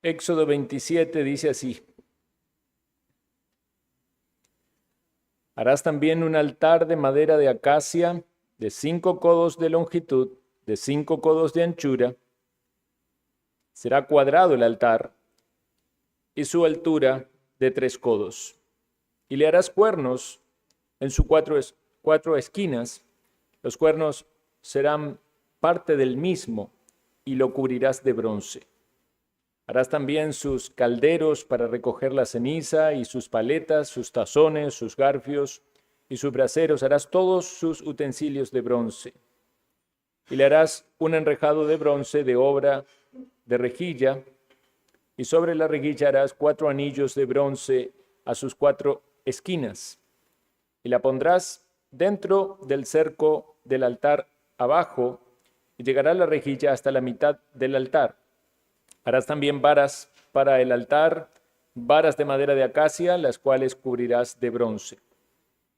Éxodo 27 dice así: harás también un altar de madera de acacia de 5 codos de longitud, de 5 codos de anchura. Será cuadrado el altar y su altura de 3 codos. Y le harás cuernos en sus cuatro esquinas. Los cuernos serán parte del mismo y lo cubrirás de bronce. Harás también sus calderos para recoger la ceniza, y sus paletas, sus tazones, sus garfios y sus braseros. Harás todos sus utensilios de bronce. Y le harás un enrejado de bronce de obra de rejilla, y sobre la rejilla harás 4 anillos de bronce a sus 4 esquinas. Y la pondrás dentro del cerco del altar abajo, y llegará la rejilla hasta la mitad del altar. Harás también varas para el altar, varas de madera de acacia, las cuales cubrirás de bronce.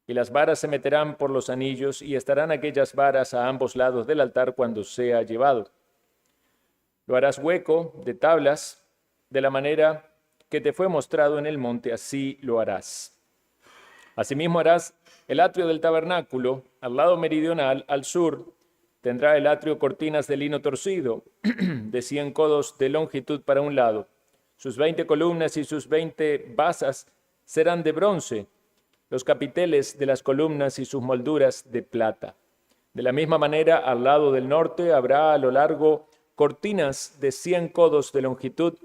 Y las varas se meterán por los anillos, y estarán aquellas varas a ambos lados del altar cuando sea llevado. Lo harás hueco de tablas, de la manera que te fue mostrado en el monte, así lo harás. Asimismo harás el atrio del tabernáculo. Al lado meridional, al sur, tendrá el atrio cortinas de lino torcido, de 100 codos de longitud para un lado. Sus 20 columnas y sus 20 basas serán de bronce, los capiteles de las columnas y sus molduras de plata. De la misma manera, al lado del norte habrá a lo largo cortinas de 100 codos de longitud,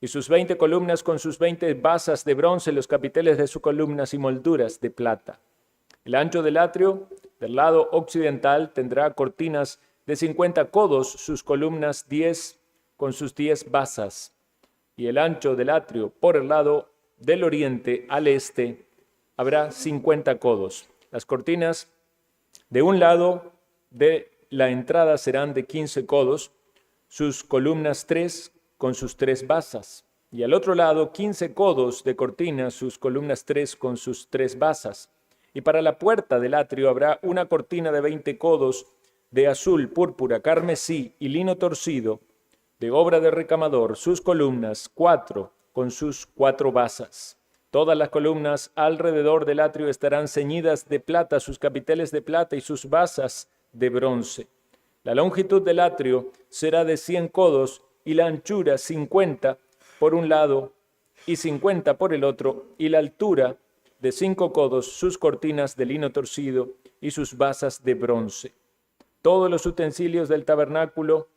y sus 20 columnas con sus 20 basas de bronce, los capiteles de sus columnas y molduras de plata. El ancho del atrio del lado occidental tendrá cortinas de 50 codos, sus columnas 10 con sus 10 basas. Y el ancho del atrio por el lado del oriente al este habrá 50 codos. Las cortinas de un lado de la entrada serán de 15 codos, sus columnas 3 con sus 3 basas. Y al otro lado 15 codos de cortinas, sus columnas 3 con sus 3 basas. Y para la puerta del atrio habrá una cortina de 20 codos de azul, púrpura, carmesí y lino torcido, de obra de recamador, sus columnas 4 con sus 4 basas. Todas las columnas alrededor del atrio estarán ceñidas de plata, sus capiteles de plata y sus basas de bronce. La longitud del atrio será de 100 codos y la anchura 50 por un lado y 50 por el otro, y la altura de 5 codos, sus cortinas de lino torcido y sus basas de bronce. Todos los utensilios del tabernáculo,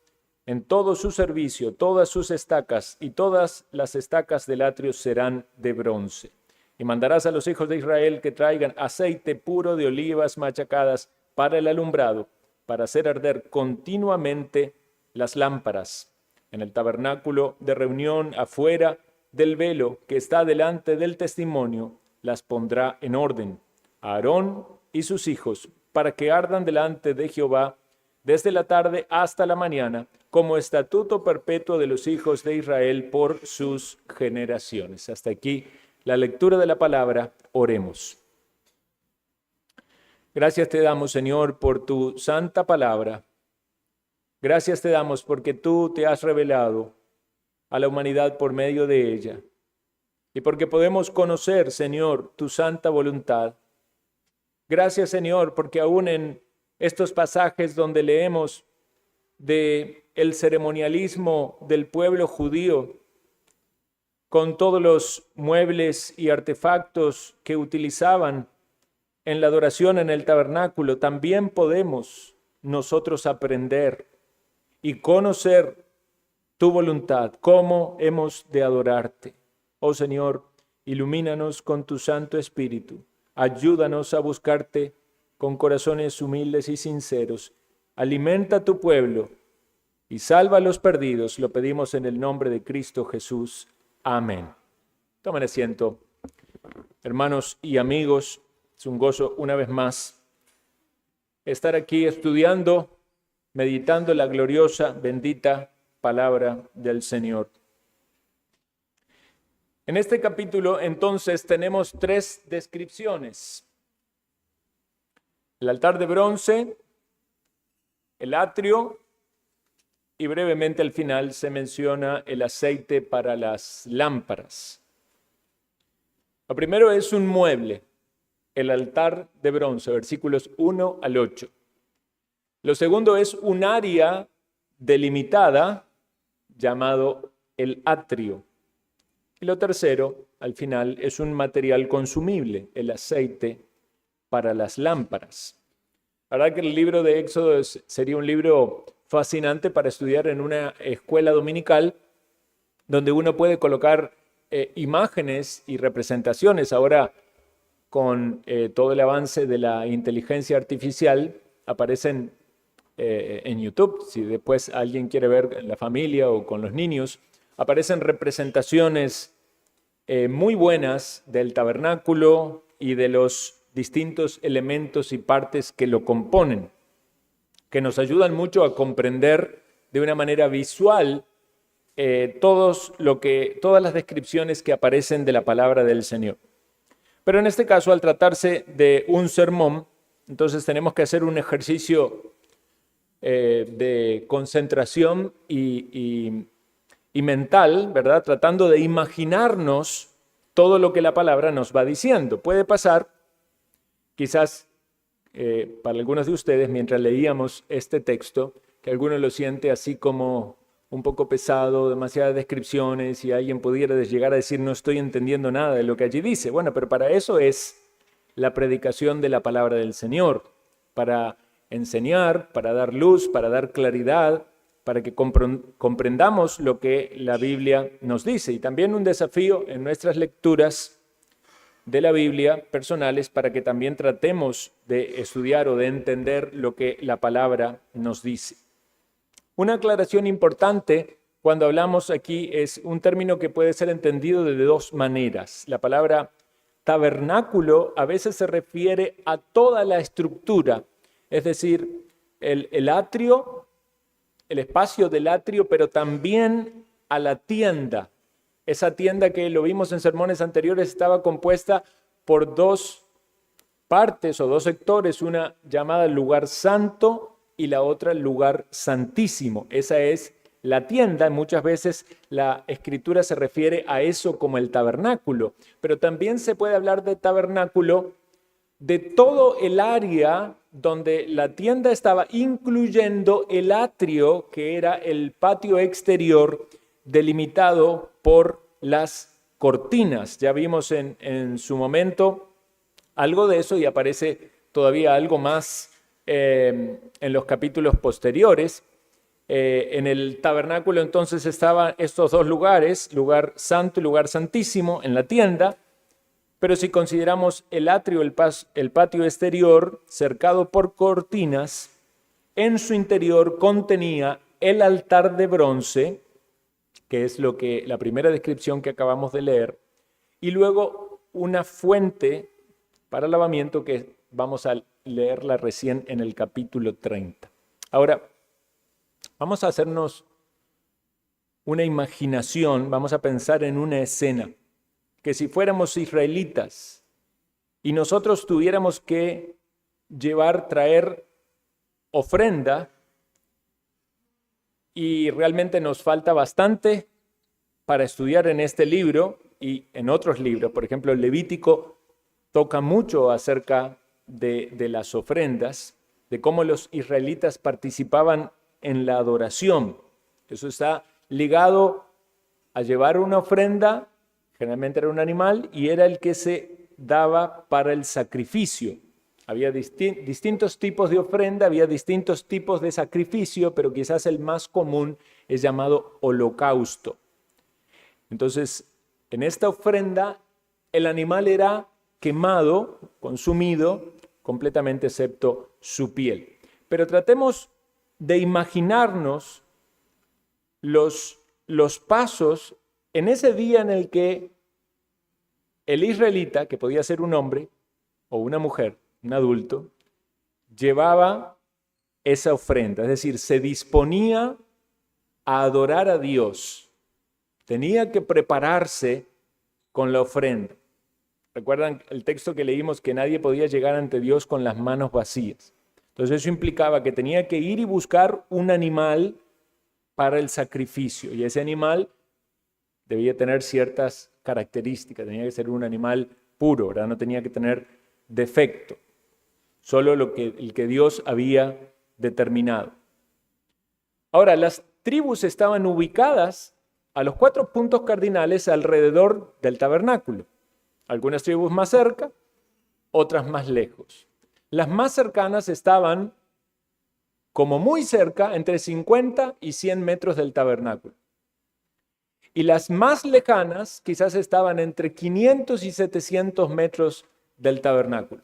en todo su servicio, todas sus estacas y todas las estacas del atrio serán de bronce. Y mandarás a los hijos de Israel que traigan aceite puro de olivas machacadas para el alumbrado, para hacer arder continuamente las lámparas. En el tabernáculo de reunión, afuera del velo que está delante del testimonio, las pondrá en orden, a Aarón y sus hijos, para que ardan delante de Jehová desde la tarde hasta la mañana, como estatuto perpetuo de los hijos de Israel por sus generaciones. Hasta aquí la lectura de la palabra. Oremos. Gracias te damos, Señor, por tu santa palabra. Gracias te damos porque tú te has revelado a la humanidad por medio de ella, y porque podemos conocer, Señor, tu santa voluntad. Gracias, Señor, porque aún en estos pasajes donde leemos de el ceremonialismo del pueblo judío, con todos los muebles y artefactos que utilizaban en la adoración en el tabernáculo, también podemos nosotros aprender y conocer tu voluntad, cómo hemos de adorarte. Oh Señor, ilumínanos con tu Santo Espíritu. Ayúdanos a buscarte con corazones humildes y sinceros. Alimenta a tu pueblo y salva a los perdidos. Lo pedimos en el nombre de Cristo Jesús. Amén. Tomen asiento. Hermanos y amigos, es un gozo una vez más estar aquí estudiando, meditando la gloriosa, bendita palabra del Señor. En este capítulo, entonces, tenemos 3 descripciones: el altar de bronce, el atrio y brevemente al final se menciona el aceite para las lámparas. Lo primero es un mueble, el altar de bronce, versículos 1 al 8. Lo segundo es un área delimitada llamado el atrio. Y lo tercero, al final, es un material consumible, el aceite para las lámparas. La verdad que el libro de Éxodo sería un libro fascinante para estudiar en una escuela dominical, donde uno puede colocar imágenes y representaciones. Ahora, con todo el avance de la inteligencia artificial, aparecen en YouTube, si después alguien quiere ver en la familia o con los niños, aparecen representaciones muy buenas del tabernáculo y de los distintos elementos y partes que lo componen, que nos ayudan mucho a comprender de una manera visual todas las descripciones que aparecen de la palabra del Señor. Pero en este caso, al tratarse de un sermón, entonces tenemos que hacer un ejercicio de concentración y mental, ¿verdad? Tratando de imaginarnos todo lo que la palabra nos va diciendo. Puede pasar, quizás para algunos de ustedes, mientras leíamos este texto, que alguno lo siente así como un poco pesado, demasiadas descripciones, y alguien pudiera llegar a decir, no estoy entendiendo nada de lo que allí dice. Bueno, pero para eso es la predicación de la palabra del Señor, para enseñar, para dar luz, para dar claridad, para que comprendamos lo que la Biblia nos dice. Y también un desafío en nuestras lecturas de la Biblia personales, para que también tratemos de estudiar o de entender lo que la palabra nos dice. Una aclaración importante cuando hablamos aquí es un término que puede ser entendido de dos maneras. La palabra tabernáculo a veces se refiere a toda la estructura, es decir, el atrio, el espacio del atrio, pero también a la tienda. Esa tienda que lo vimos en sermones anteriores estaba compuesta por dos partes o dos sectores, una llamada lugar santo y la otra lugar santísimo. Esa es la tienda. Muchas veces la escritura se refiere a eso como el tabernáculo, pero también se puede hablar de tabernáculo de todo el área donde la tienda estaba, incluyendo el atrio, que era el patio exterior delimitado por las cortinas. Ya vimos en su momento algo de eso y aparece todavía algo más en los capítulos posteriores. En el tabernáculo entonces estaban estos dos lugares, lugar santo y lugar santísimo, en la tienda. Pero si consideramos el atrio, el patio exterior, cercado por cortinas, en su interior contenía el altar de bronce, que es la primera descripción que acabamos de leer, y luego una fuente para lavamiento que vamos a leerla recién en el capítulo 30. Ahora, vamos a hacernos una imaginación, vamos a pensar en una escena, que si fuéramos israelitas y nosotros tuviéramos que traer ofrenda, y realmente nos falta bastante para estudiar en este libro y en otros libros. Por ejemplo, el Levítico toca mucho acerca de las ofrendas, de cómo los israelitas participaban en la adoración. Eso está ligado a llevar una ofrenda, generalmente era un animal, y era el que se daba para el sacrificio. Había distintos tipos de ofrenda, había distintos tipos de sacrificio, pero quizás el más común es llamado holocausto. Entonces, en esta ofrenda, el animal era quemado, consumido, completamente excepto su piel. Pero tratemos de imaginarnos los pasos en ese día en el que el israelita, que podía ser un hombre o una mujer, un adulto, llevaba esa ofrenda, es decir, se disponía a adorar a Dios. Tenía que prepararse con la ofrenda. ¿Recuerdan el texto que leímos, que nadie podía llegar ante Dios con las manos vacías? Entonces eso implicaba que tenía que ir y buscar un animal para el sacrificio. Y ese animal debía tener ciertas características, tenía que ser un animal puro, ¿verdad? No tenía que tener defecto, solo el que Dios había determinado. Ahora, las tribus estaban ubicadas a los 4 puntos cardinales alrededor del tabernáculo. Algunas tribus más cerca, otras más lejos. Las más cercanas estaban como muy cerca, entre 50 y 100 metros del tabernáculo. Y las más lejanas quizás estaban entre 500 y 700 metros del tabernáculo.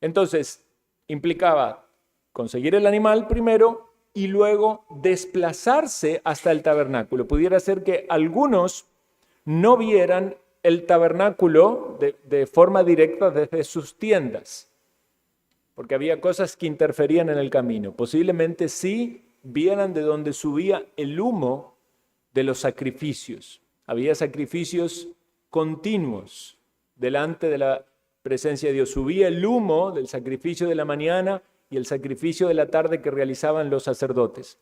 Entonces, implicaba conseguir el animal primero y luego desplazarse hasta el tabernáculo. Pudiera ser que algunos no vieran el tabernáculo de forma directa desde sus tiendas, porque había cosas que interferían en el camino. Posiblemente sí vieran de donde subía el humo de los sacrificios. Había sacrificios continuos delante de la presencia de Dios. Subía el humo del sacrificio de la mañana y el sacrificio de la tarde que realizaban los sacerdotes.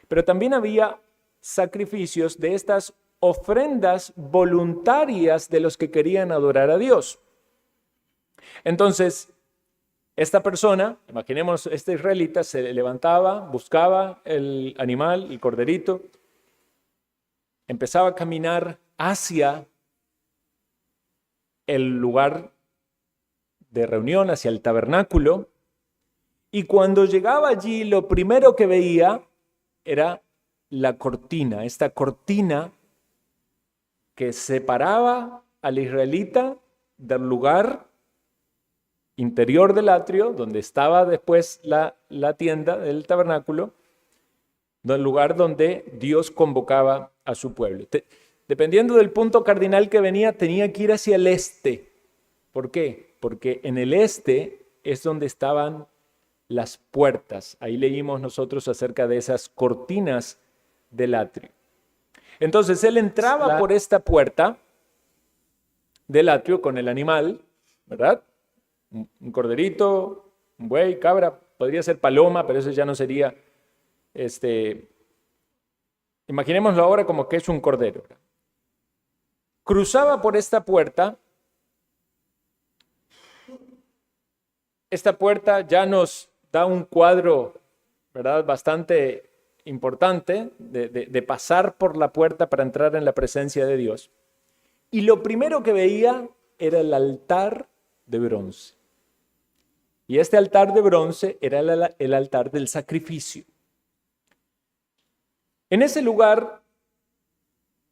Pero también había sacrificios de estas ofrendas voluntarias de los que querían adorar a Dios. Entonces, esta persona, imaginemos, este israelita se levantaba, buscaba el animal, el corderito, empezaba a caminar hacia el lugar de reunión, hacia el tabernáculo, y cuando llegaba allí, lo primero que veía era la cortina, esta cortina que separaba al israelita del lugar interior del atrio, donde estaba después la tienda del tabernáculo, del lugar donde Dios convocaba a su pueblo. Dependiendo del punto cardinal que venía, tenía que ir hacia el este. ¿Por qué? Porque en el este es donde estaban las puertas. Ahí leímos nosotros acerca de esas cortinas del atrio. Entonces él entraba por esta puerta del atrio con el animal, ¿verdad? Un corderito, un buey, cabra, podría ser paloma, pero eso ya no sería, imaginémoslo ahora como que es un cordero. Cruzaba por esta puerta. Esta puerta ya nos da un cuadro, ¿verdad?, bastante importante de pasar por la puerta para entrar en la presencia de Dios. Y lo primero que veía era el altar de bronce. Y este altar de bronce era el altar del sacrificio. En ese lugar,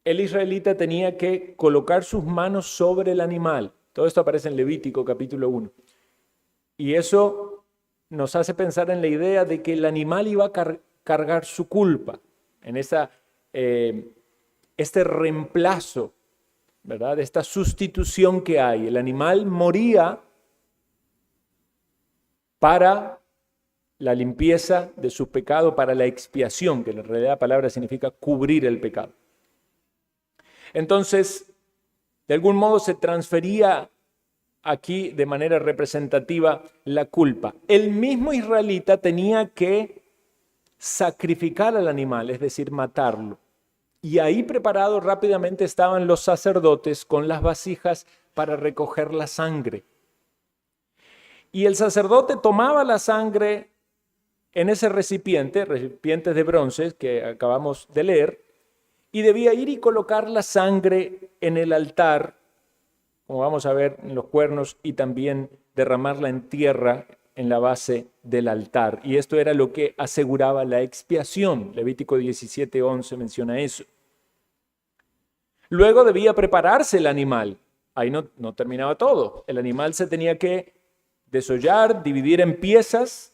el israelita tenía que colocar sus manos sobre el animal. Todo esto aparece en Levítico capítulo 1. Y eso nos hace pensar en la idea de que el animal iba a cargar su culpa, en este reemplazo, ¿verdad? Esta sustitución que hay. El animal moría para la limpieza de su pecado, para la expiación, que en realidad la palabra significa cubrir el pecado. Entonces, de algún modo se transfería aquí de manera representativa la culpa. El mismo israelita tenía que sacrificar al animal, es decir, matarlo. Y ahí preparados rápidamente estaban los sacerdotes con las vasijas para recoger la sangre. Y el sacerdote tomaba la sangre en ese recipientes de bronce que acabamos de leer, y debía ir y colocar la sangre en el altar, como vamos a ver en los cuernos, y también derramarla en tierra en la base del altar. Y esto era lo que aseguraba la expiación. Levítico 17:11 menciona eso. Luego debía prepararse el animal. Ahí no terminaba todo. El animal se tenía que desollar, dividir en piezas.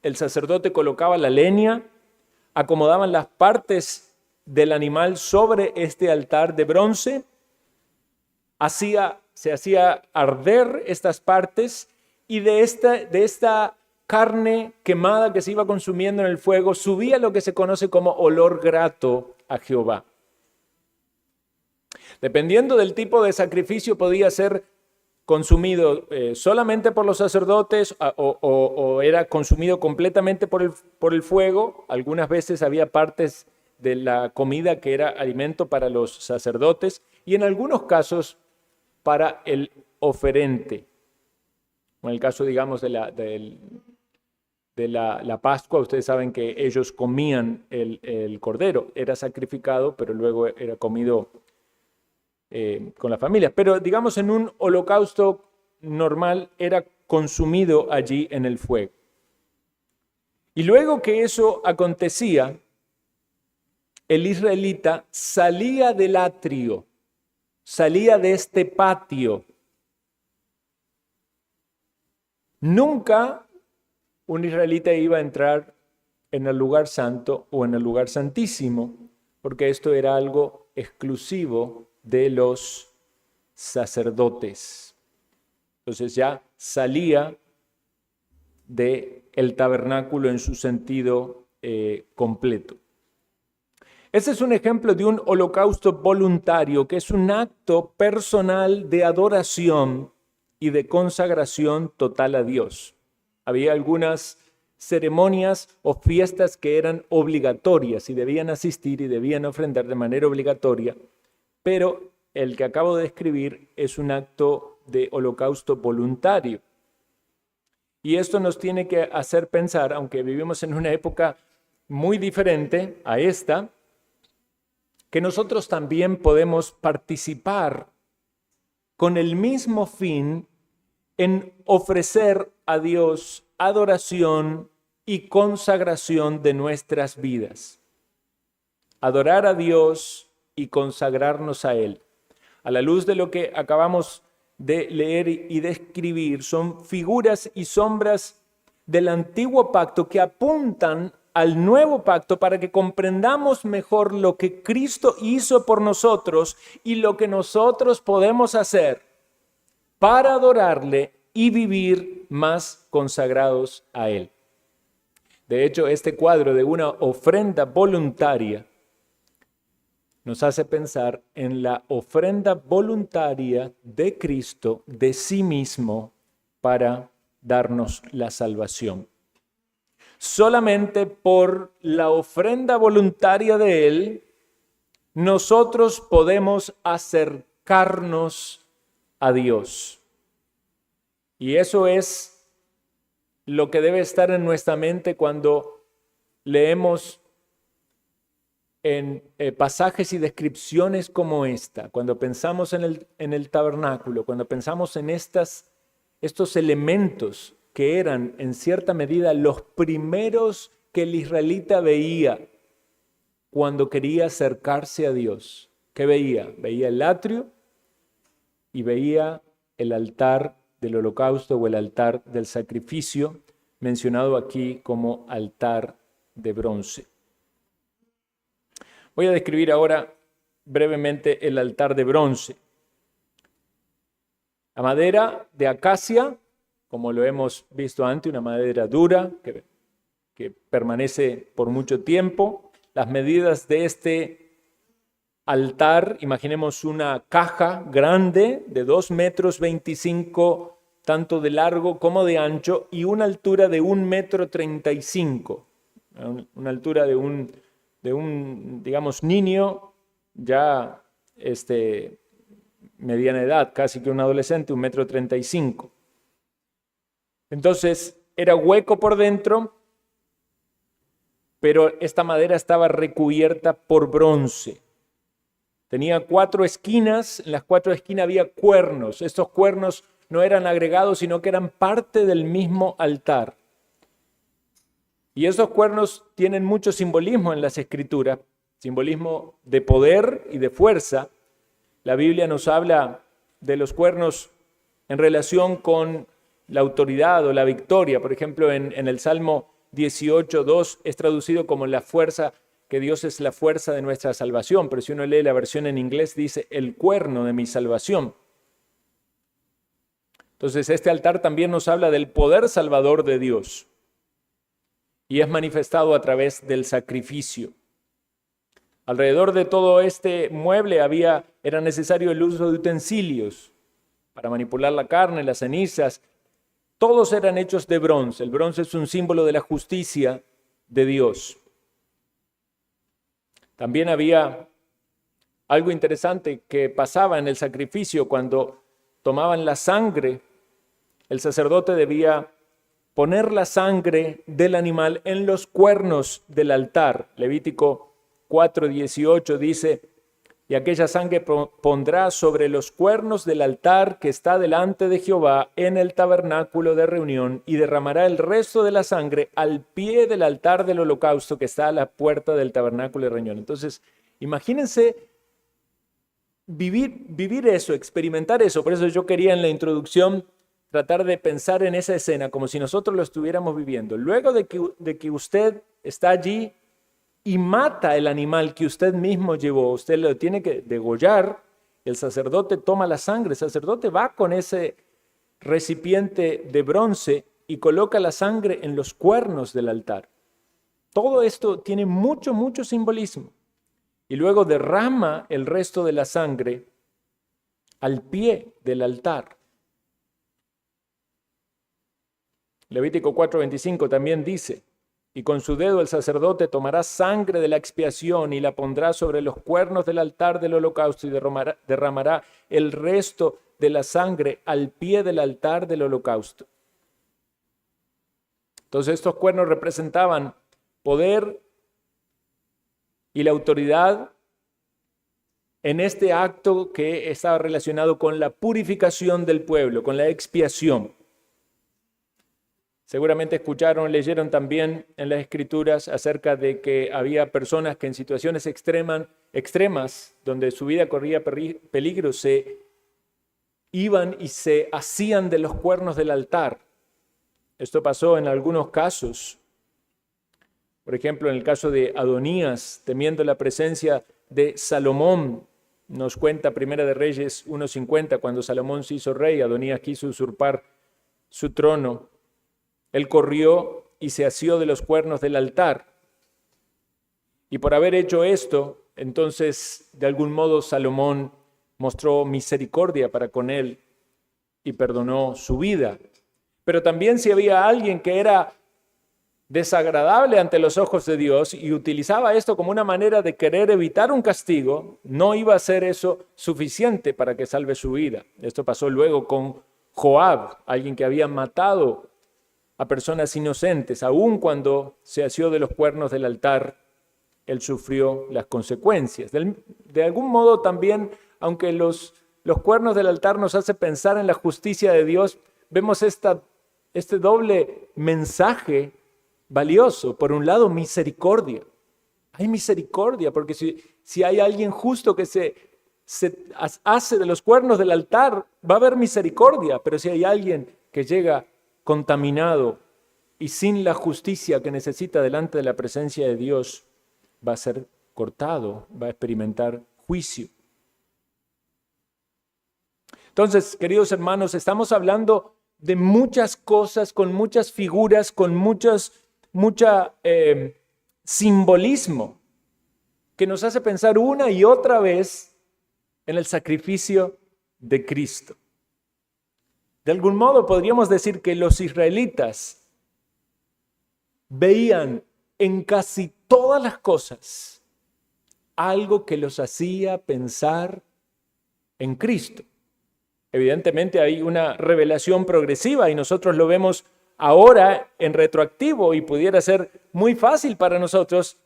El sacerdote colocaba la leña, acomodaban las partes del animal sobre este altar de bronce, se hacía arder estas partes, y de esta carne quemada que se iba consumiendo en el fuego subía lo que se conoce como olor grato a Jehová. Dependiendo del tipo de sacrificio, podía ser consumido solamente por los sacerdotes o era consumido completamente por el fuego. Algunas veces había partes de la comida que era alimento para los sacerdotes y en algunos casos para el oferente. En el caso, digamos, de la Pascua, ustedes saben que ellos comían el cordero, era sacrificado, pero luego era comido con la familia. Pero digamos, en un holocausto normal era consumido allí en el fuego. Y luego que eso acontecía, el israelita salía del atrio, salía de este patio. Nunca un israelita iba a entrar en el lugar santo o en el lugar santísimo, porque esto era algo exclusivo de los sacerdotes. Entonces ya salía del tabernáculo en su sentido completo. Ese es un ejemplo de un holocausto voluntario, que es un acto personal de adoración y de consagración total a Dios. Había algunas ceremonias o fiestas que eran obligatorias y debían asistir y debían ofrendar de manera obligatoria, pero el que acabo de describir es un acto de holocausto voluntario. Y esto nos tiene que hacer pensar, aunque vivimos en una época muy diferente a esta, que nosotros también podemos participar con el mismo fin en ofrecer a Dios adoración y consagración de nuestras vidas. Adorar a Dios y consagrarnos a Él. A la luz de lo que acabamos de leer y de escribir, son figuras y sombras del antiguo pacto que apuntan al nuevo pacto para que comprendamos mejor lo que Cristo hizo por nosotros y lo que nosotros podemos hacer para adorarle y vivir más consagrados a Él. De hecho, este cuadro de una ofrenda voluntaria nos hace pensar en la ofrenda voluntaria de Cristo de sí mismo para darnos la salvación. Solamente por la ofrenda voluntaria de Él, nosotros podemos acercarnos a Dios. Y eso es lo que debe estar en nuestra mente cuando leemos en pasajes y descripciones como esta, cuando pensamos en el tabernáculo, cuando pensamos en estos elementos que eran en cierta medida los primeros que el israelita veía cuando quería acercarse a Dios. ¿Qué veía? Veía el atrio y veía el altar del holocausto o el altar del sacrificio, mencionado aquí como altar de bronce. Voy a describir ahora brevemente el altar de bronce. La madera de acacia, como lo hemos visto antes, una madera dura que permanece por mucho tiempo. Las medidas de este altar, imaginemos una caja grande de 2,25 metros, tanto de largo como de ancho, y una altura de 1,35 metros, una altura de un, digamos, niño ya mediana edad, casi que un adolescente, 1,35 metros. Entonces, era hueco por dentro, pero esta madera estaba recubierta por bronce. Tenía 4 esquinas, en las 4 esquinas había cuernos. Estos cuernos no eran agregados, sino que eran parte del mismo altar. Y esos cuernos tienen mucho simbolismo en las Escrituras, simbolismo de poder y de fuerza. La Biblia nos habla de los cuernos en relación con la autoridad o la victoria. Por ejemplo, en el Salmo 18:2 es traducido como la fuerza, que Dios es la fuerza de nuestra salvación, pero si uno lee la versión en inglés dice el cuerno de mi salvación. Entonces este altar también nos habla del poder salvador de Dios y es manifestado a través del sacrificio. Alrededor de todo este mueble era necesario el uso de utensilios para manipular la carne, las cenizas. Todos eran hechos de bronce. El bronce es un símbolo de la justicia de Dios. También había algo interesante que pasaba en el sacrificio cuando tomaban la sangre. El sacerdote debía poner la sangre del animal en los cuernos del altar. Levítico 4:18 dice: y aquella sangre pondrá sobre los cuernos del altar que está delante de Jehová en el tabernáculo de reunión, y derramará el resto de la sangre al pie del altar del holocausto que está a la puerta del tabernáculo de reunión. Entonces, imagínense vivir eso, experimentar eso. Por eso yo quería en la introducción tratar de pensar en esa escena como si nosotros lo estuviéramos viviendo. Luego de que usted está allí y mata el animal que usted mismo llevó, usted lo tiene que degollar, el sacerdote toma la sangre, el sacerdote va con ese recipiente de bronce y coloca la sangre en los cuernos del altar. Todo esto tiene mucho simbolismo. Y luego derrama el resto de la sangre al pie del altar. Levítico 4:25 también dice: y con su dedo el sacerdote tomará sangre de la expiación y la pondrá sobre los cuernos del altar del holocausto, y derramará el resto de la sangre al pie del altar del holocausto. Entonces estos cuernos representaban poder y la autoridad en este acto que estaba relacionado con la purificación del pueblo, con la expiación. Seguramente escucharon, leyeron también en las Escrituras acerca de que había personas que en situaciones extremas, donde su vida corría peligro, se iban y se hacían de los cuernos del altar. Esto pasó en algunos casos. Por ejemplo, en el caso de Adonías, temiendo la presencia de Salomón, nos cuenta Primera de Reyes 1:50, cuando Salomón se hizo rey, Adonías quiso usurpar su trono. Él corrió y se asió de los cuernos del altar. Y por haber hecho esto, entonces, de algún modo, Salomón mostró misericordia para con él y perdonó su vida. Pero también si había alguien que era desagradable ante los ojos de Dios y utilizaba esto como una manera de querer evitar un castigo, no iba a ser eso suficiente para que salve su vida. Esto pasó luego con Joab, alguien que había matado a personas inocentes. Aun cuando se asió de los cuernos del altar, él sufrió las consecuencias. De algún modo también, aunque los cuernos del altar nos hace pensar en la justicia de Dios, vemos este doble mensaje valioso. Por un lado, misericordia. Hay misericordia, porque si hay alguien justo que se hace de los cuernos del altar, va a haber misericordia. Pero si hay alguien que llega contaminado y sin la justicia que necesita delante de la presencia de Dios, va a ser cortado, va a experimentar juicio. Entonces, queridos hermanos, estamos hablando de muchas cosas, con muchas figuras, con mucha simbolismo, que nos hace pensar una y otra vez en el sacrificio de Cristo. De algún modo podríamos decir que los israelitas veían en casi todas las cosas algo que los hacía pensar en Cristo. Evidentemente hay una revelación progresiva y nosotros lo vemos ahora en retroactivo y pudiera ser muy fácil para nosotros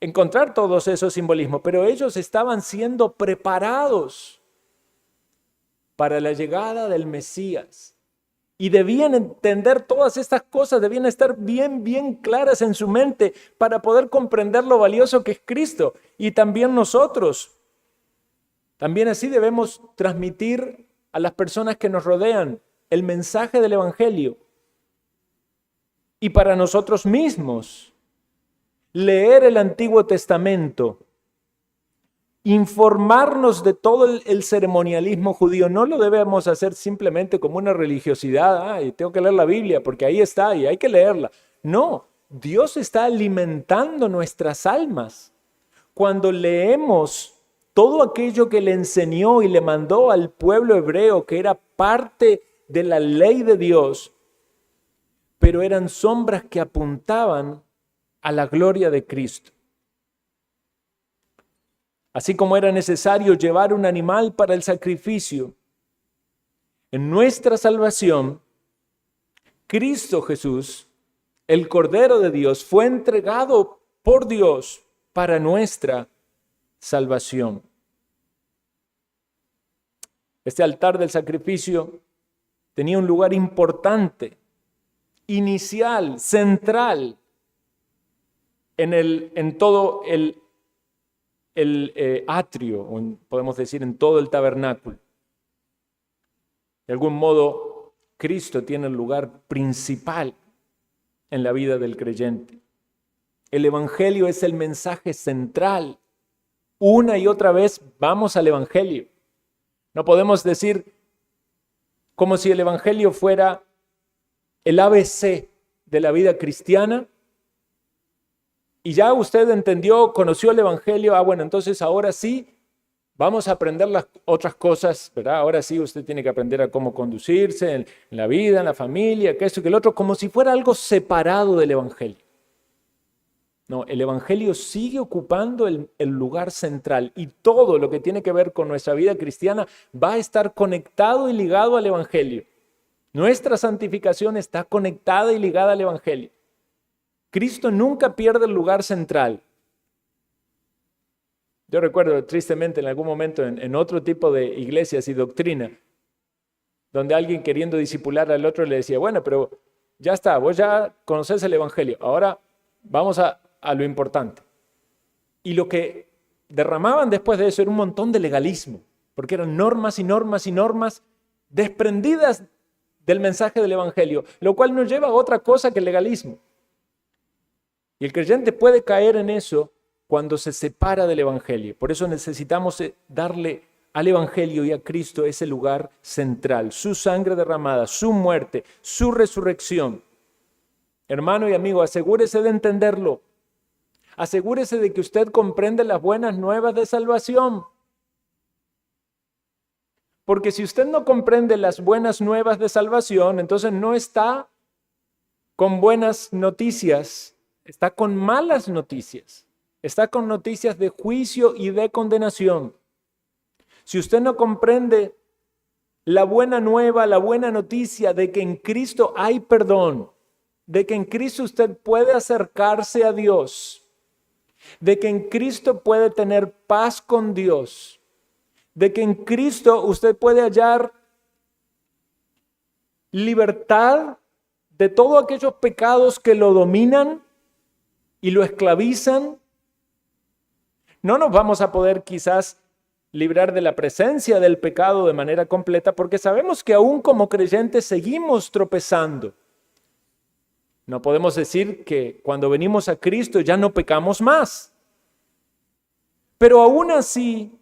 encontrar todos esos simbolismos, pero ellos estaban siendo preparados para la llegada del Mesías. Y debían entender todas estas cosas, debían estar bien claras en su mente para poder comprender lo valioso que es Cristo. Y también nosotros. También así debemos transmitir a las personas que nos rodean el mensaje del Evangelio. Y para nosotros mismos, leer el Antiguo Testamento, informarnos de todo el ceremonialismo judío. No lo debemos hacer simplemente como una religiosidad. Tengo que leer la Biblia porque ahí está y hay que leerla. No, Dios está alimentando nuestras almas. Cuando leemos todo aquello que le enseñó y le mandó al pueblo hebreo, que era parte de la ley de Dios, pero eran sombras que apuntaban a la gloria de Cristo. así como era necesario llevar un animal para el sacrificio, en nuestra salvación, Cristo Jesús, el Cordero de Dios, fue entregado por Dios para nuestra salvación. Este altar del sacrificio tenía un lugar importante, inicial, central, en todo el atrio, o podemos decir en todo el tabernáculo. De algún modo, Cristo tiene el lugar principal en la vida del creyente. El Evangelio es el mensaje central. Una y otra vez vamos al Evangelio. No podemos decir como si el Evangelio fuera el ABC de la vida cristiana. Y ya usted entendió, conoció el Evangelio, bueno, entonces ahora sí vamos a aprender las otras cosas, ¿verdad? Ahora sí usted tiene que aprender a cómo conducirse en la vida, en la familia, que eso, que el otro, como si fuera algo separado del Evangelio. No, el Evangelio sigue ocupando el lugar central y todo lo que tiene que ver con nuestra vida cristiana va a estar conectado y ligado al Evangelio. Nuestra santificación está conectada y ligada al Evangelio. Cristo nunca pierde el lugar central. Yo recuerdo tristemente en algún momento en otro tipo de iglesias y doctrina, donde alguien queriendo discipular al otro le decía, bueno, pero ya está, vos ya conocés el Evangelio, ahora vamos a lo importante. Y lo que derramaban después de eso era un montón de legalismo, porque eran normas y normas y normas desprendidas del mensaje del Evangelio, lo cual nos lleva a otra cosa que el legalismo. Y el creyente puede caer en eso cuando se separa del Evangelio. Por eso necesitamos darle al Evangelio y a Cristo ese lugar central, su sangre derramada, su muerte, su resurrección. Hermano y amigo, asegúrese de entenderlo. Asegúrese de que usted comprende las buenas nuevas de salvación. Porque si usted no comprende las buenas nuevas de salvación, entonces no está con buenas noticias, está con malas noticias. Está con noticias de juicio y de condenación. Si usted no comprende la buena nueva, la buena noticia de que en Cristo hay perdón, de que en Cristo usted puede acercarse a Dios, de que en Cristo puede tener paz con Dios, de que en Cristo usted puede hallar libertad de todos aquellos pecados que lo dominan y lo esclavizan, no nos vamos a poder quizás librar de la presencia del pecado de manera completa porque sabemos que aún como creyentes seguimos tropezando. No podemos decir que cuando venimos a Cristo ya no pecamos más. Pero aún así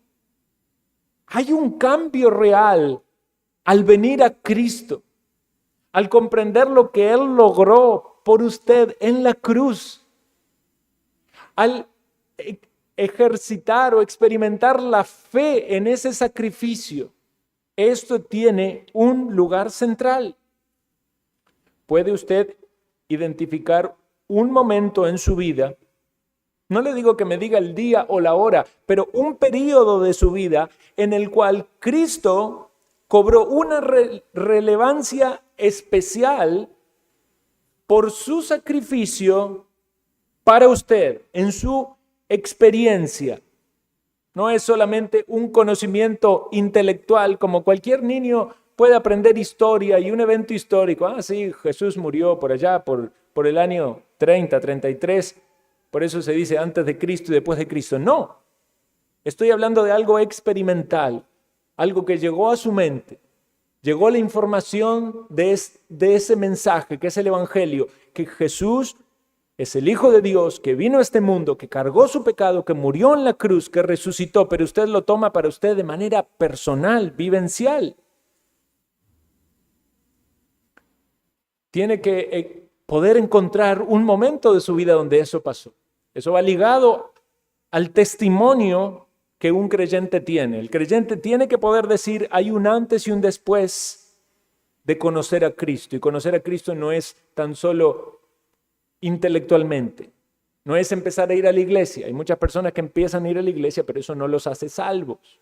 hay un cambio real al venir a Cristo, al comprender lo que Él logró por usted en la cruz, al ejercitar o experimentar la fe en ese sacrificio. Esto tiene un lugar central. ¿Puede usted identificar un momento en su vida? No le digo que me diga el día o la hora, pero un periodo de su vida en el cual Cristo cobró una relevancia especial por su sacrificio para usted, en su experiencia. No es solamente un conocimiento intelectual, como cualquier niño puede aprender historia y un evento histórico. Sí, Jesús murió por allá, por el año 30, 33. Por eso se dice antes de Cristo y después de Cristo. No, estoy hablando de algo experimental, algo que llegó a su mente. Llegó la información de ese mensaje, que es el Evangelio, que Jesús es el Hijo de Dios, que vino a este mundo, que cargó su pecado, que murió en la cruz, que resucitó, pero usted lo toma para usted de manera personal, vivencial. Tiene que poder encontrar un momento de su vida donde eso pasó. Eso va ligado al testimonio que un creyente tiene. El creyente tiene que poder decir, hay un antes y un después de conocer a Cristo. Y conocer a Cristo no es tan solo intelectualmente. No es empezar a ir a la iglesia. Hay muchas personas que empiezan a ir a la iglesia, pero eso no los hace salvos.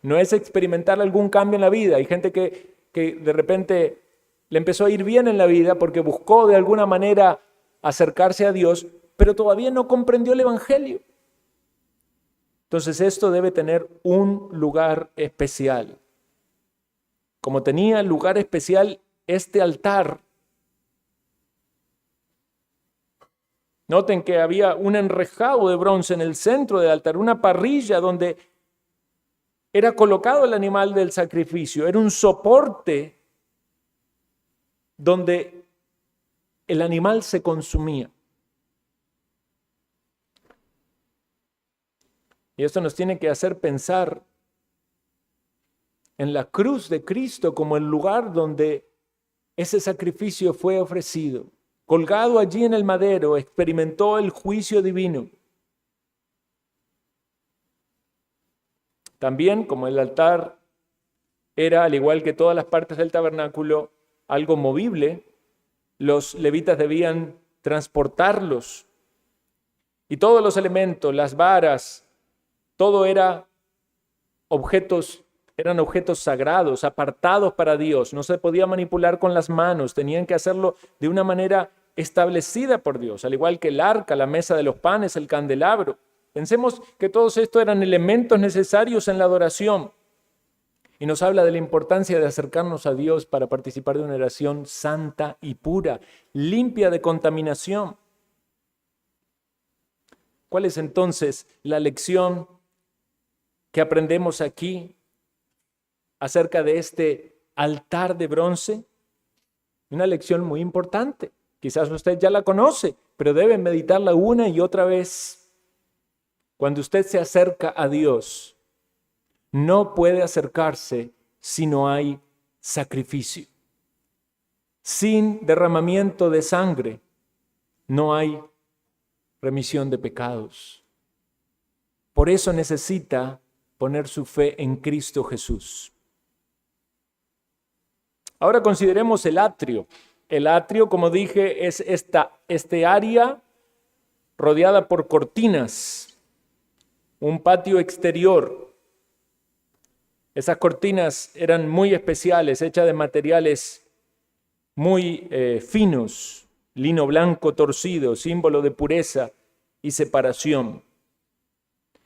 No es experimentar algún cambio en la vida. Hay gente que de repente le empezó a ir bien en la vida porque buscó de alguna manera acercarse a Dios, pero todavía no comprendió el evangelio. Entonces esto debe tener un lugar especial. Como tenía lugar especial este altar. Noten que había un enrejado de bronce en el centro del altar, una parrilla donde era colocado el animal del sacrificio, era un soporte donde el animal se consumía. Y esto nos tiene que hacer pensar en la cruz de Cristo como el lugar donde ese sacrificio fue ofrecido. Colgado allí en el madero, experimentó el juicio divino. También, como el altar era, al igual que todas las partes del tabernáculo, algo movible, los levitas debían transportarlos. Y todos los elementos, las varas, todo eran objetos sagrados, apartados para Dios. No se podía manipular con las manos, tenían que hacerlo de una manera establecida por Dios, al igual que el arca, la mesa de los panes, el candelabro. Pensemos que todos estos eran elementos necesarios en la adoración. Y nos habla de la importancia de acercarnos a Dios para participar de una oración santa y pura, limpia de contaminación. ¿Cuál es entonces la lección que aprendemos aquí acerca de este altar de bronce? Una lección muy importante. Quizás usted ya la conoce, pero debe meditarla una y otra vez. Cuando usted se acerca a Dios, no puede acercarse si no hay sacrificio. Sin derramamiento de sangre, no hay remisión de pecados. Por eso necesita poner su fe en Cristo Jesús. Ahora consideremos el atrio. El atrio, como dije, es este área rodeada por cortinas, un patio exterior. Esas cortinas eran muy especiales, hechas de materiales muy finos, lino blanco torcido, símbolo de pureza y separación.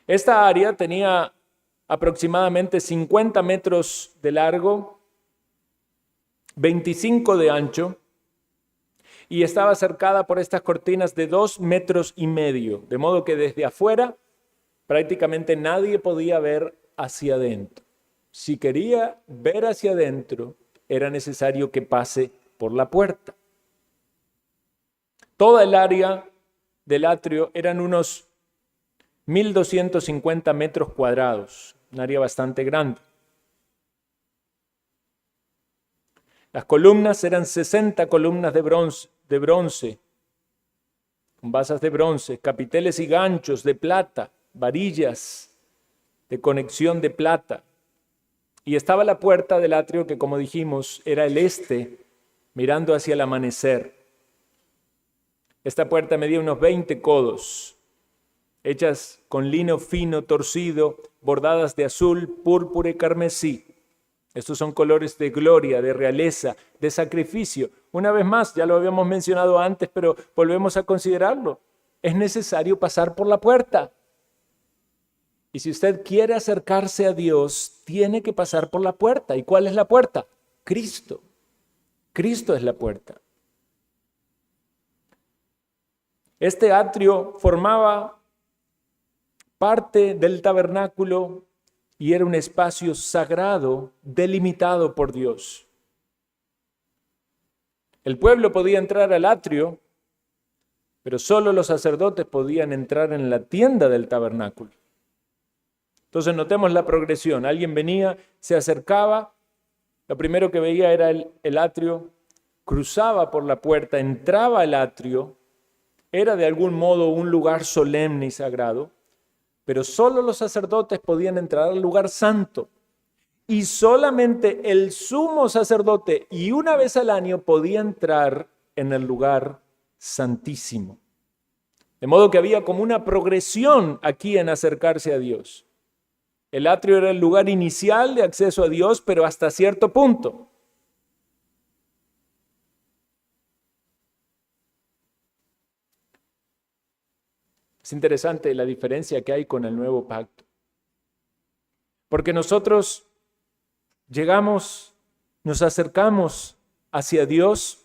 Esta área tenía aproximadamente 50 metros de largo, 25 de ancho, y estaba cercada por estas cortinas de 2,5 metros, de modo que desde afuera prácticamente nadie podía ver hacia adentro. Si quería ver hacia adentro, era necesario que pase por la puerta. Toda el área del atrio eran unos 1,250 metros cuadrados, un área bastante grande. Las columnas eran 60 columnas de bronce, con basas de bronce, capiteles y ganchos de plata, varillas de conexión de plata. Y estaba la puerta del atrio que, como dijimos, era el este, mirando hacia el amanecer. Esta puerta medía unos 20 codos, hechas con lino fino torcido, bordadas de azul, púrpura y carmesí. Estos son colores de gloria, de realeza, de sacrificio. Una vez más, ya lo habíamos mencionado antes, pero volvemos a considerarlo. Es necesario pasar por la puerta. Y si usted quiere acercarse a Dios, tiene que pasar por la puerta. ¿Y cuál es la puerta? Cristo. Cristo es la puerta. Este atrio formaba parte del tabernáculo y era un espacio sagrado delimitado por Dios. El pueblo podía entrar al atrio, pero solo los sacerdotes podían entrar en la tienda del tabernáculo. Entonces notemos la progresión. Alguien venía, se acercaba, lo primero que veía era el atrio, cruzaba por la puerta, entraba al atrio, era de algún modo un lugar solemne y sagrado, pero solo los sacerdotes podían entrar al lugar santo. Y solamente el sumo sacerdote, y una vez al año, podía entrar en el lugar santísimo. De modo que había como una progresión aquí en acercarse a Dios. El atrio era el lugar inicial de acceso a Dios, pero hasta cierto punto. Es interesante la diferencia que hay con el nuevo pacto. Porque nosotros llegamos, nos acercamos hacia Dios.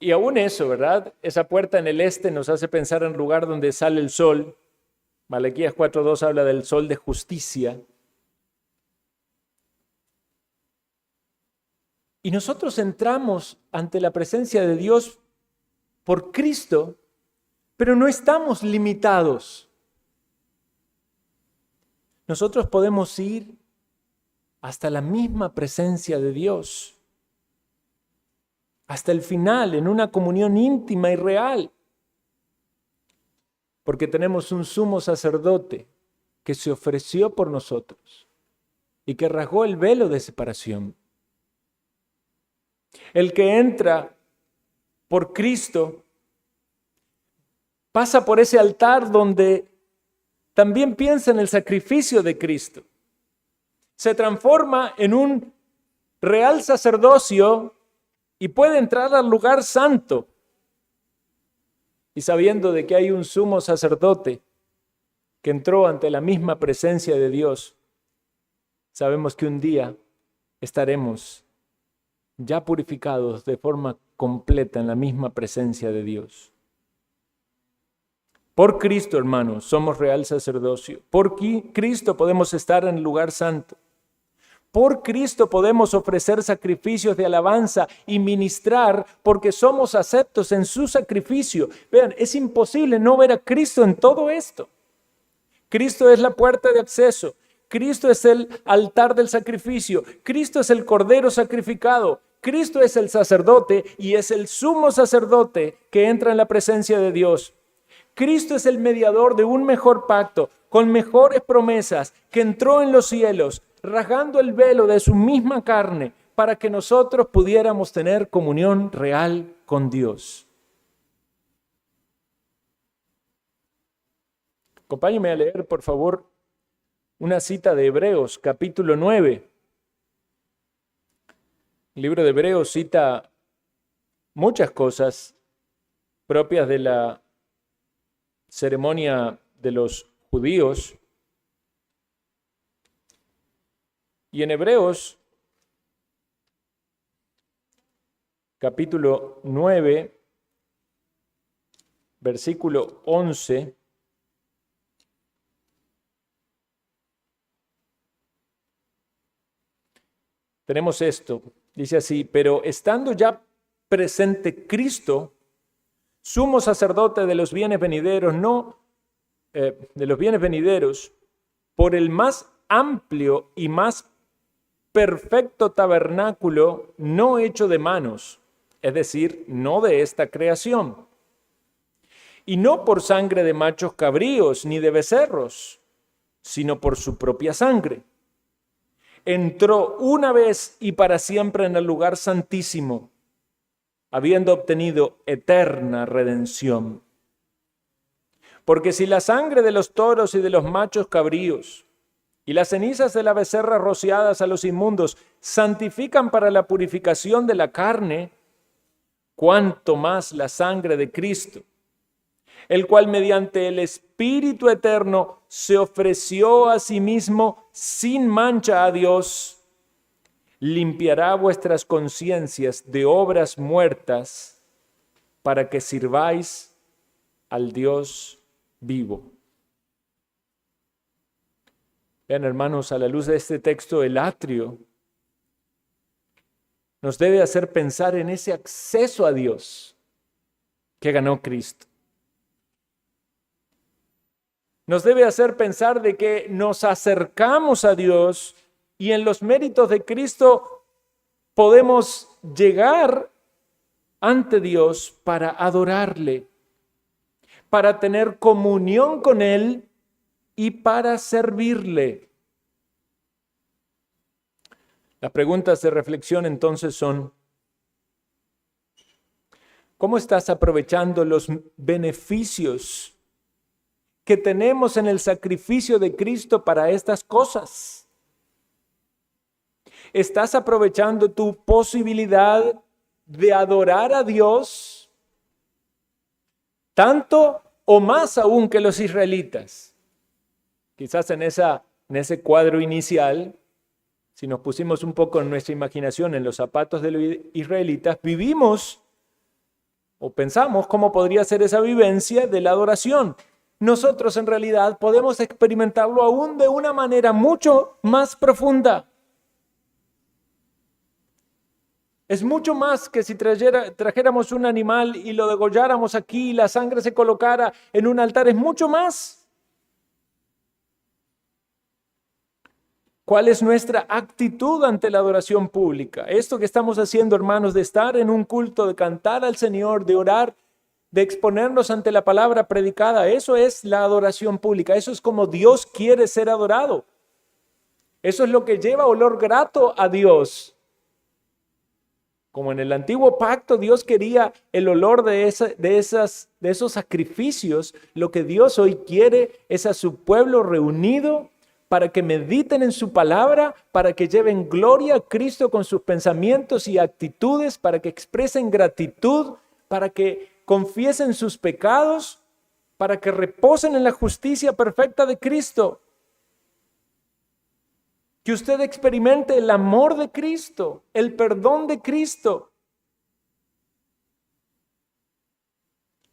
Y aún eso, ¿verdad? Esa puerta en el este nos hace pensar en el lugar donde sale el sol. Malaquías 4:2 habla del sol de justicia. Y nosotros entramos ante la presencia de Dios por Cristo, pero no estamos limitados. Nosotros podemos ir hasta la misma presencia de Dios, hasta el final, en una comunión íntima y real, porque tenemos un sumo sacerdote que se ofreció por nosotros y que rasgó el velo de separación. El que entra por Cristo pasa por ese altar donde también piensa en el sacrificio de Cristo. Se transforma en un real sacerdocio y puede entrar al lugar santo. Y sabiendo de que hay un sumo sacerdote que entró ante la misma presencia de Dios, sabemos que un día estaremos ya purificados de forma completa en la misma presencia de Dios. Por Cristo, hermanos, somos real sacerdocio. Por Cristo podemos estar en el lugar santo. Por Cristo podemos ofrecer sacrificios de alabanza y ministrar porque somos aceptos en su sacrificio. Vean, es imposible no ver a Cristo en todo esto. Cristo es la puerta de acceso. Cristo es el altar del sacrificio. Cristo es el cordero sacrificado. Cristo es el sacerdote y es el sumo sacerdote que entra en la presencia de Dios. Cristo es el mediador de un mejor pacto, con mejores promesas, que entró en los cielos, rasgando el velo de su misma carne, para que nosotros pudiéramos tener comunión real con Dios. Acompáñenme a leer, por favor, una cita de Hebreos, capítulo 9. El libro de Hebreos cita muchas cosas propias de la ceremonia de los judíos. Y en Hebreos, capítulo 9, versículo 11, tenemos esto. Dice así: pero estando ya presente Cristo, sumo sacerdote de los bienes venideros, por el más amplio y más perfecto tabernáculo no hecho de manos, es decir, no de esta creación, y no por sangre de machos cabríos ni de becerros, sino por su propia sangre. Entró una vez y para siempre en el lugar santísimo, habiendo obtenido eterna redención. Porque si la sangre de los toros y de los machos cabríos y las cenizas de la becerra rociadas a los inmundos santifican para la purificación de la carne, cuánto más la sangre de Cristo, el cual mediante el Espíritu eterno se ofreció a sí mismo sin mancha a Dios, limpiará vuestras conciencias de obras muertas para que sirváis al Dios vivo. Vean, hermanos, a la luz de este texto, el atrio nos debe hacer pensar en ese acceso a Dios que ganó Cristo. Nos debe hacer pensar de que nos acercamos a Dios y en los méritos de Cristo podemos llegar ante Dios para adorarle, para tener comunión con Él y para servirle. Las preguntas de reflexión entonces son: ¿Cómo estás aprovechando los beneficios que tenemos en el sacrificio de Cristo para estas cosas? ¿Estás aprovechando tu posibilidad de adorar a Dios tanto o más aún que los israelitas? Quizás en ese cuadro inicial, si nos pusimos un poco en nuestra imaginación en los zapatos de los israelitas, vivimos o pensamos cómo podría ser esa vivencia de la adoración. Nosotros en realidad podemos experimentarlo aún de una manera mucho más profunda. Es mucho más que si trajéramos un animal y lo degolláramos aquí y la sangre se colocara en un altar. Es mucho más. ¿Cuál es nuestra actitud ante la adoración pública? Esto que estamos haciendo, hermanos, de estar en un culto, de cantar al Señor, de orar, de exponernos ante la palabra predicada, eso es la adoración pública. Eso es como Dios quiere ser adorado. Eso es lo que lleva olor grato a Dios. Como en el antiguo pacto Dios quería el olor de esos sacrificios, lo que Dios hoy quiere es a su pueblo reunido para que mediten en su palabra, para que lleven gloria a Cristo con sus pensamientos y actitudes, para que expresen gratitud, para que confiesen sus pecados, para que reposen en la justicia perfecta de Cristo. Que usted experimente el amor de Cristo, el perdón de Cristo.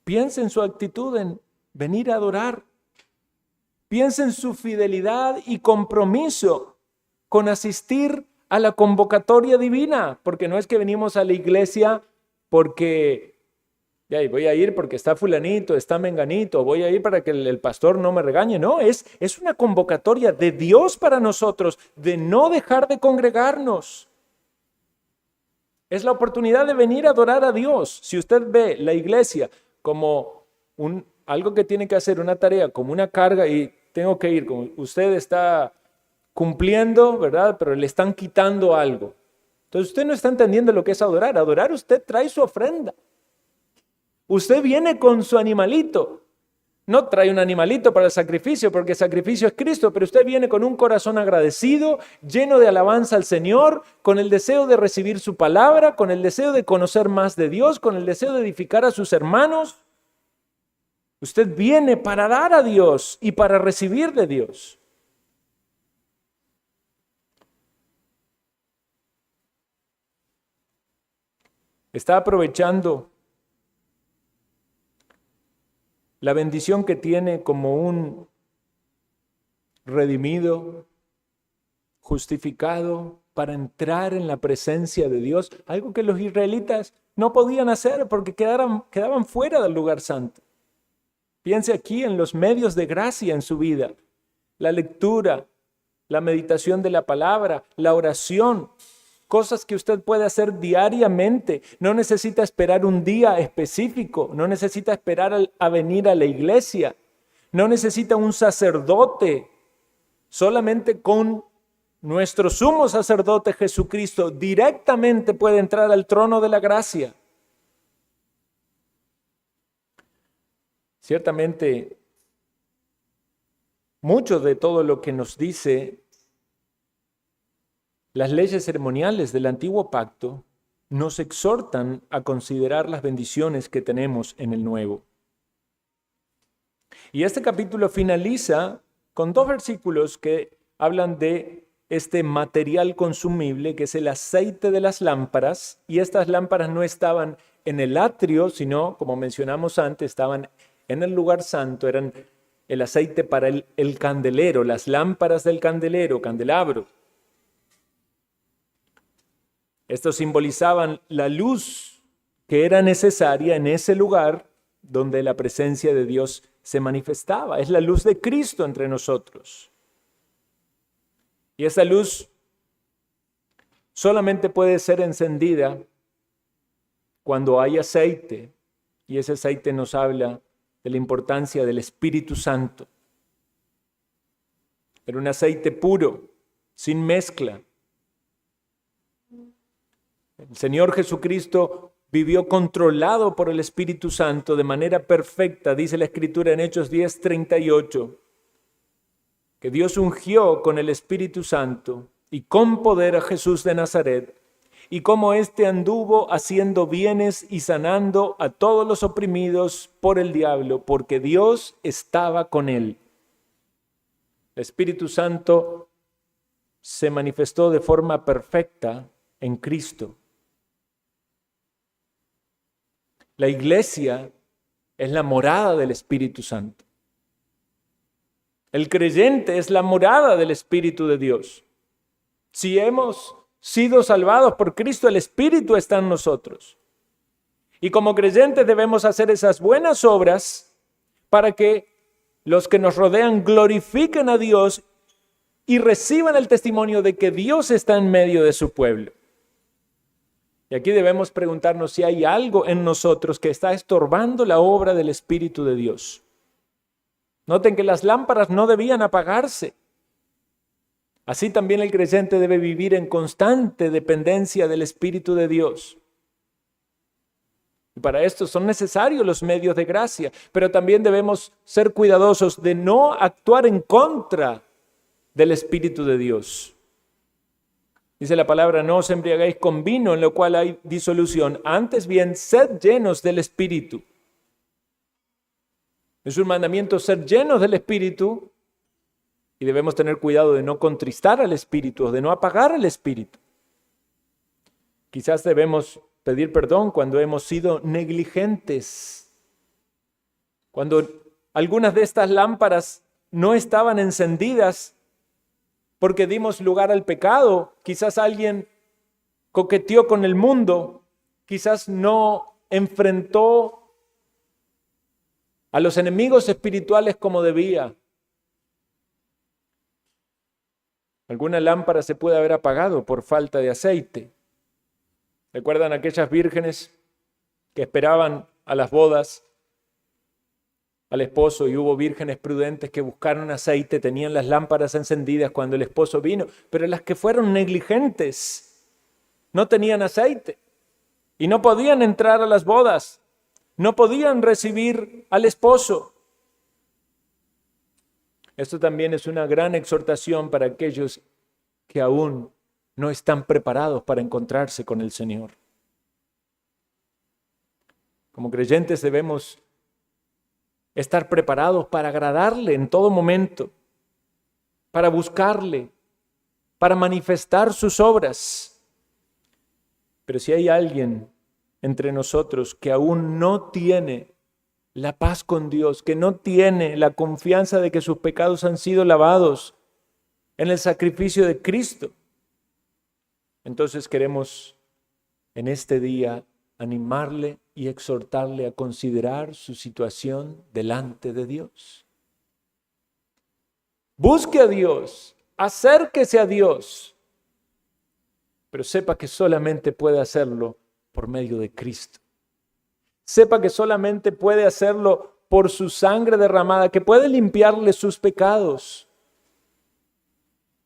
Piense en su actitud en venir a adorar. Piensa en su fidelidad y compromiso con asistir a la convocatoria divina, porque no es que venimos a la iglesia porque voy a ir porque está fulanito, está menganito, voy a ir para que el pastor no me regañe. No, es una convocatoria de Dios para nosotros, de no dejar de congregarnos. Es la oportunidad de venir a adorar a Dios. Si usted ve la iglesia como algo que tiene que hacer, una tarea, como una carga y tengo que ir, como usted está cumpliendo, ¿verdad? Pero le están quitando algo. Entonces usted no está entendiendo lo que es adorar. Adorar, usted trae su ofrenda. Usted viene con su animalito. No trae un animalito para el sacrificio, porque el sacrificio es Cristo, pero usted viene con un corazón agradecido, lleno de alabanza al Señor, con el deseo de recibir su palabra, con el deseo de conocer más de Dios, con el deseo de edificar a sus hermanos. Usted viene para dar a Dios y para recibir de Dios. Está aprovechando la bendición que tiene como un redimido, justificado, para entrar en la presencia de Dios, algo que los israelitas no podían hacer porque quedaban fuera del lugar santo. Piense aquí en los medios de gracia en su vida, la lectura, la meditación de la palabra, la oración, cosas que usted puede hacer diariamente. No necesita esperar un día específico, no necesita esperar a venir a la iglesia, no necesita un sacerdote. Solamente con nuestro sumo sacerdote Jesucristo directamente puede entrar al trono de la gracia. Ciertamente, mucho de todo lo que nos dice las leyes ceremoniales del antiguo pacto nos exhortan a considerar las bendiciones que tenemos en el nuevo. Y este capítulo finaliza con 2 versículos que hablan de este material consumible que es el aceite de las lámparas, y estas lámparas no estaban en el atrio, sino, como mencionamos antes, estaban en el lugar santo, eran el aceite para el candelero, las lámparas del candelabro. Estos simbolizaban la luz que era necesaria en ese lugar donde la presencia de Dios se manifestaba. Es la luz de Cristo entre nosotros. Y esa luz solamente puede ser encendida cuando hay aceite, y ese aceite nos habla de la importancia del Espíritu Santo. Era un aceite puro, sin mezcla. El Señor Jesucristo vivió controlado por el Espíritu Santo de manera perfecta, dice la Escritura en Hechos 10:38, que Dios ungió con el Espíritu Santo y con poder a Jesús de Nazaret, y cómo éste anduvo haciendo bienes y sanando a todos los oprimidos por el diablo, porque Dios estaba con él. El Espíritu Santo se manifestó de forma perfecta en Cristo. La iglesia es la morada del Espíritu Santo. El creyente es la morada del Espíritu de Dios. Si hemos sido salvados por Cristo, el Espíritu está en nosotros. Y como creyentes debemos hacer esas buenas obras para que los que nos rodean glorifiquen a Dios y reciban el testimonio de que Dios está en medio de su pueblo. Y aquí debemos preguntarnos si hay algo en nosotros que está estorbando la obra del Espíritu de Dios. Noten que las lámparas no debían apagarse. Así también el creyente debe vivir en constante dependencia del Espíritu de Dios. Y para esto son necesarios los medios de gracia, pero también debemos ser cuidadosos de no actuar en contra del Espíritu de Dios. Dice la palabra, no os embriaguéis con vino en lo cual hay disolución, antes bien sed llenos del Espíritu. Es un mandamiento ser llenos del Espíritu y debemos tener cuidado de no contristar al Espíritu, de no apagar el Espíritu. Quizás debemos pedir perdón cuando hemos sido negligentes, cuando algunas de estas lámparas no estaban encendidas porque dimos lugar al pecado. Quizás alguien coqueteó con el mundo, quizás no enfrentó a los enemigos espirituales como debía. Alguna lámpara se puede haber apagado por falta de aceite. ¿Recuerdan aquellas vírgenes que esperaban a las bodas al esposo y hubo vírgenes prudentes que buscaron aceite, tenían las lámparas encendidas cuando el esposo vino, pero las que fueron negligentes no tenían aceite y no podían entrar a las bodas, no podían recibir al esposo? Esto también es una gran exhortación para aquellos que aún no están preparados para encontrarse con el Señor. Como creyentes debemos estar preparados para agradarle en todo momento, para buscarle, para manifestar sus obras. Pero si hay alguien entre nosotros que aún no tiene la paz con Dios, que no tiene la confianza de que sus pecados han sido lavados en el sacrificio de Cristo, entonces queremos en este día animarle y exhortarle a considerar su situación delante de Dios. Busque a Dios, acérquese a Dios, pero sepa que solamente puede hacerlo por medio de Cristo. Sepa que solamente puede hacerlo por su sangre derramada, que puede limpiarle sus pecados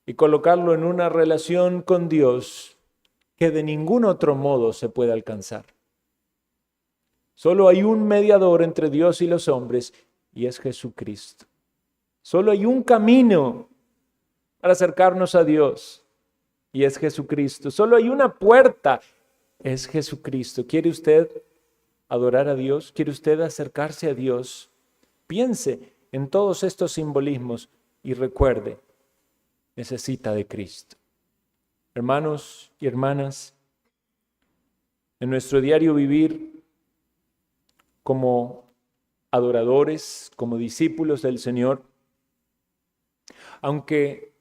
y colocarlo en una relación con Dios que de ningún otro modo se puede alcanzar. Solo hay un mediador entre Dios y los hombres y es Jesucristo. Solo hay un camino para acercarnos a Dios y es Jesucristo. Solo hay una puerta, es Jesucristo. ¿Quiere usted adorar a Dios? ¿Quiere usted acercarse a Dios? Piense en todos estos simbolismos y recuerde, necesita de Cristo. Hermanos y hermanas, en nuestro diario vivir como adoradores, como discípulos del Señor, aunque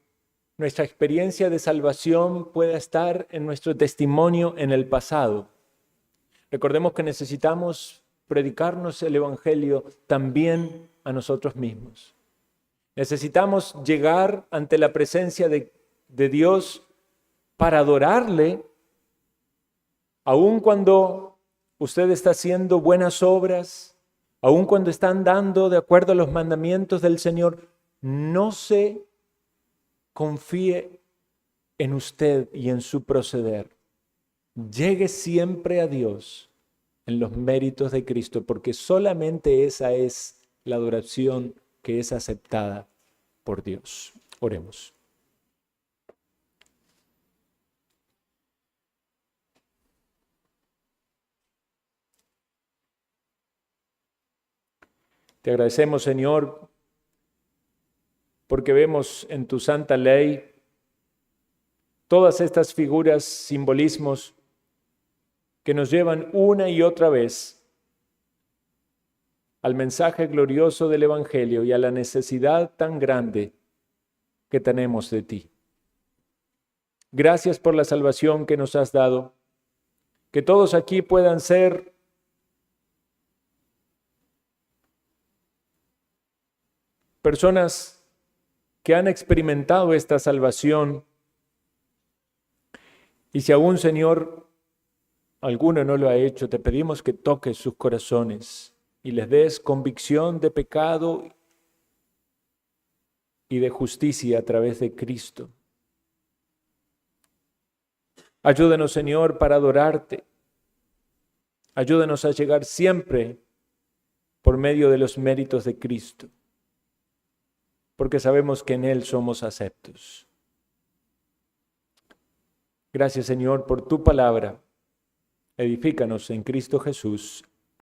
nuestra experiencia de salvación pueda estar en nuestro testimonio en el pasado, recordemos que necesitamos predicarnos el Evangelio también a nosotros mismos. Necesitamos llegar ante la presencia de Dios para adorarle, aun cuando usted está haciendo buenas obras, aun cuando está andando de acuerdo a los mandamientos del Señor. No se confíe en usted y en su proceder. Llegue siempre a Dios en los méritos de Cristo, porque solamente esa es la adoración que es aceptada por Dios. Oremos. Te agradecemos, Señor, porque vemos en tu santa ley todas estas figuras, simbolismos que nos llevan una y otra vez al mensaje glorioso del Evangelio y a la necesidad tan grande que tenemos de ti. Gracias por la salvación que nos has dado, que todos aquí puedan ser personas que han experimentado esta salvación. Y si aún, Señor, alguno no lo ha hecho, te pedimos que toques sus corazones y les des convicción de pecado y de justicia a través de Cristo. Ayúdanos, Señor, para adorarte. Ayúdanos a llegar siempre por medio de los méritos de Cristo, porque sabemos que en Él somos aceptos. Gracias, Señor, por tu palabra. Edifícanos en Cristo Jesús.